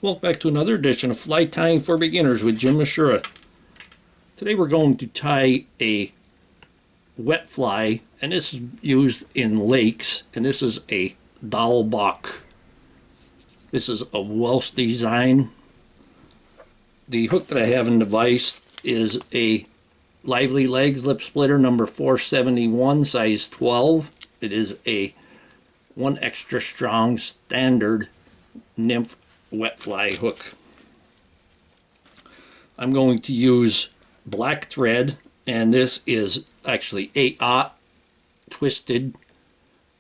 Welcome back to another edition of Fly Tying for Beginners with Jim Misiura. Today we're going to tie a wet fly, and this is used in lakes, and this is a Diawl Bach. This is a Welsh design. The hook that I have in the vise is a Lively Legs lip splitter number 471, size 12. It is a 1 extra strong standard nymph wet fly hook. I'm going to use black thread, and this is actually 8/0 twisted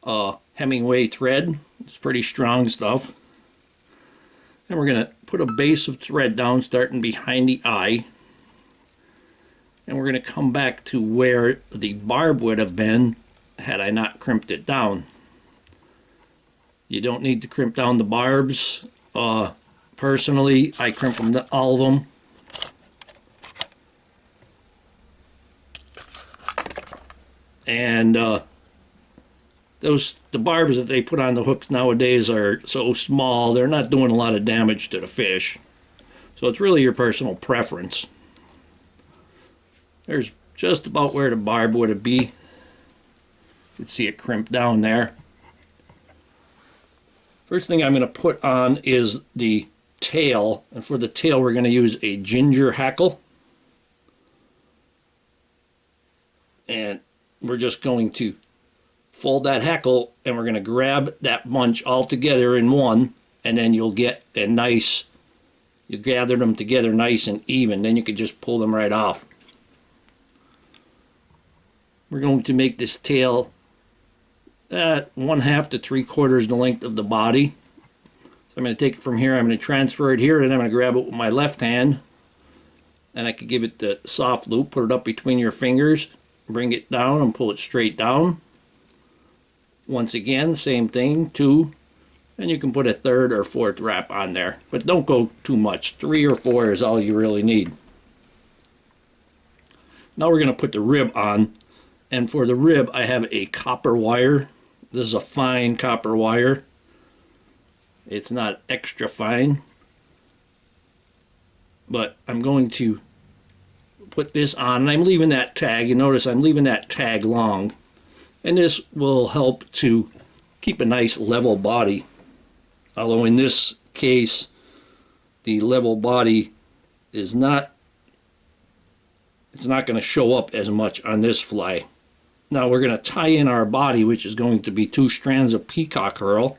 Hemingway thread. It's pretty strong stuff. And we're going to put a base of thread down starting behind the eye, and we're going to come back to where the barb would have been had I not crimped it down. You don't need to crimp down the barbs. Personally, I crimp them, all of them. And the barbs that they put on the hooks nowadays are so small, they're not doing a lot of damage to the fish. So it's really your personal preference. There's just about where the barb would be. You can see it crimped down there. First thing I'm going to put on is the tail, and for the tail we're going to use a ginger hackle, and we're just going to fold that hackle and we're going to grab that bunch all together in one, and then you'll get a nice, you gather them together nice and even, then you can just pull them right off. We're going to make this tail 1/2 to 3/4 the length of the body. So I'm going to take it from here, I'm going to transfer it here, and I'm going to grab it with my left hand, and I can give it the soft loop, put it up between your fingers, bring it down and pull it straight down. Once again, same thing, 2, and you can put a 3rd or 4th wrap on there, but don't go too much. 3 or 4 is all you really need. Now we're going to put the rib on, and for the rib I have a copper wire. This is a fine copper wire. It's not extra fine, but I'm going to put this on, and I'm leaving that tag. You notice I'm leaving that tag long, and this will help to keep a nice level body. Although in this case the level body is not, it's not going to show up as much on this fly. Now we're going to tie in our body, which is going to be 2 strands of Peacock Herl,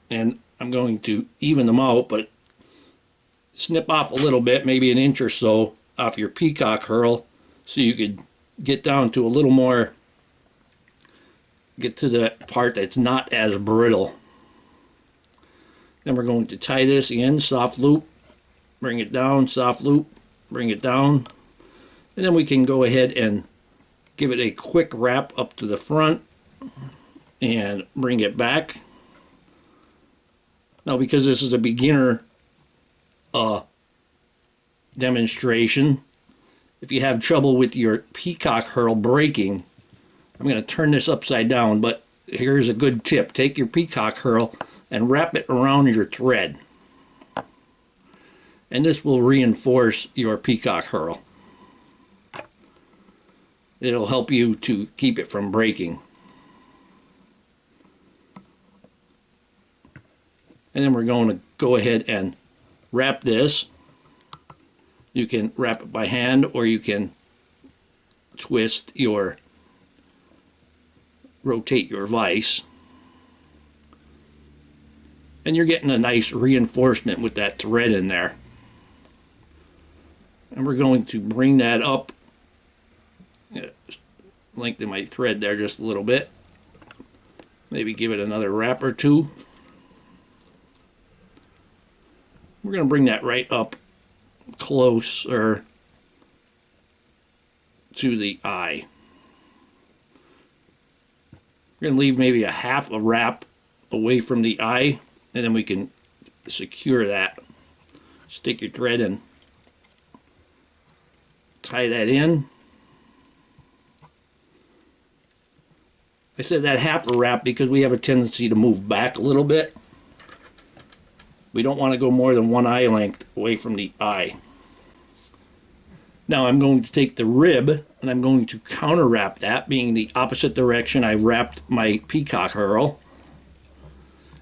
and I'm going to even them out, but snip off a little bit, maybe an inch or so off your Peacock Herl, so you could get down to a little more, get to the part that's not as brittle. Then we're going to tie this in, soft loop, bring it down, soft loop, bring it down, and then we can go ahead and give it a quick wrap up to the front and bring it back. Now, because this is a beginner demonstration, if you have trouble with your Peacock Herl breaking, I'm going to turn this upside down, but here's a good tip. Take your Peacock Herl and wrap it around your thread, and this will reinforce your Peacock Herl. It'll help you to keep it from breaking. And then we're going to go ahead and wrap this. You can wrap it by hand, or you can twist your, rotate your vise. And you're getting a nice reinforcement with that thread in there. And we're going to bring that up, lengthen my thread there just a little bit. Maybe give it another wrap or 2. We're going to bring that right up closer to the eye. We're going to leave maybe a 1/2 wrap away from the eye, and then we can secure that. Stick your thread and tie that in. I said that 1/2 wrap because we have a tendency to move back a little bit. We don't want to go more than 1 eye length away from the eye. Now I'm going to take the rib and I'm going to counter wrap that, being the opposite direction I wrapped my Peacock Herl.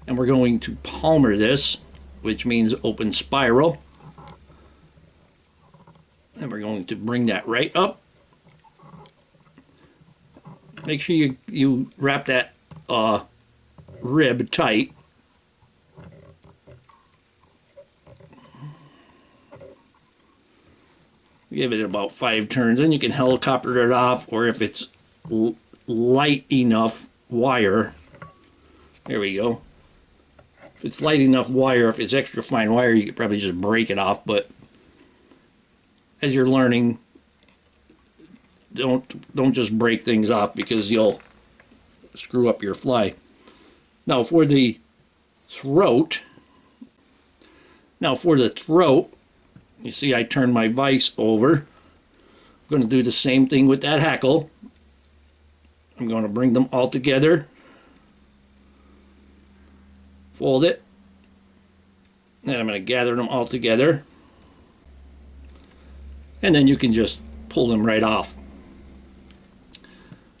And we're going to palmer this, which means open spiral. And we're going to bring that right up. Make sure you wrap that rib tight. Give it about 5 turns, and you can helicopter it off, or if it's light enough wire, there we go. If it's light enough wire, if it's extra fine wire, you could probably just break it off, but as you're learning, don't just break things off because you'll screw up your fly. Now for the throat, you see I turned my vise over. I'm going to do the same thing with that hackle. I'm going to bring them all together, fold it, and I'm going to gather them all together, and then you can just pull them right off.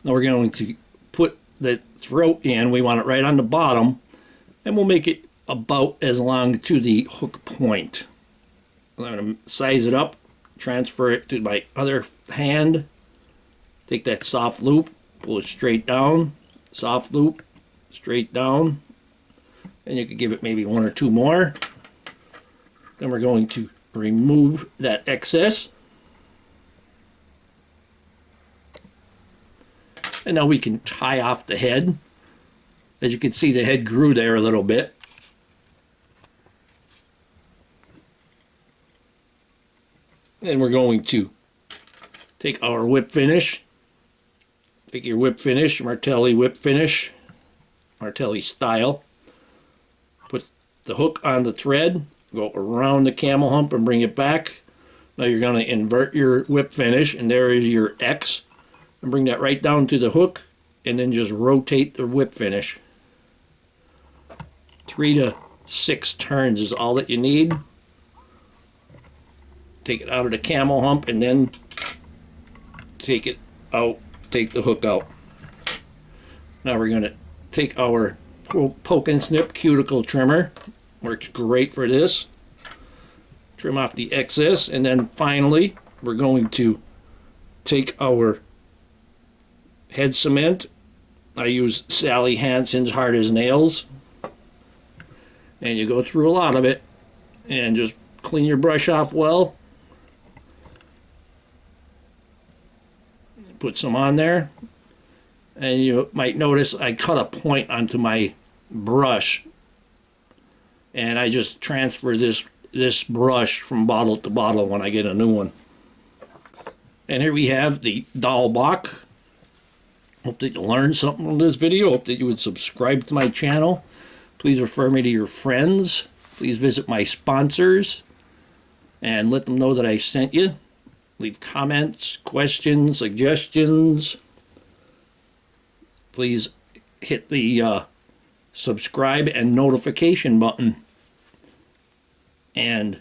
Now we're going to put the throat in. We want it right on the bottom, and we'll make it about as long to the hook point. I'm going to size it up, transfer it to my other hand, take that soft loop, pull it straight down, soft loop, straight down, and you could give it maybe 1 or 2 more. Then we're going to remove that excess. And now we can tie off the head. As you can see, the head grew there a little bit. Then we're going to take our whip finish. Take your whip finish, Martelli whip finish, Martelli style. Put the hook on the thread, go around the camel hump and bring it back. Now you're going to invert your whip finish, and there is your X. And bring that right down to the hook, and then just rotate the whip finish. 3 to 6 turns is all that you need. Take it out of the camel hump, and then take it out, take the hook out. Now we're going to take our poke and snip cuticle trimmer. Works great for this. Trim off the excess, and then finally we're going to take our head cement. I use Sally Hansen's Hard as Nails, and you go through a lot of it and just clean your brush off well. Put some on there, and you might notice I cut a point onto my brush, and I just transfer this brush from bottle to bottle when I get a new one. And here we have the Diawl Bach. Hope that you learned something from this video. Hope that you would subscribe to my channel. Please refer me to your friends. Please visit my sponsors and let them know that I sent you. Leave comments, questions, suggestions. Please hit the subscribe and notification button. And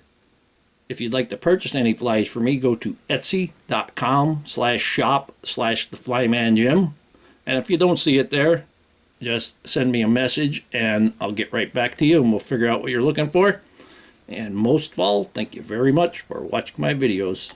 if you'd like to purchase any flies for me, go to etsy.com/shop/theflymanjim. And if you don't see it there, just send me a message and I'll get right back to you and we'll figure out what you're looking for. And most of all, thank you very much for watching my videos.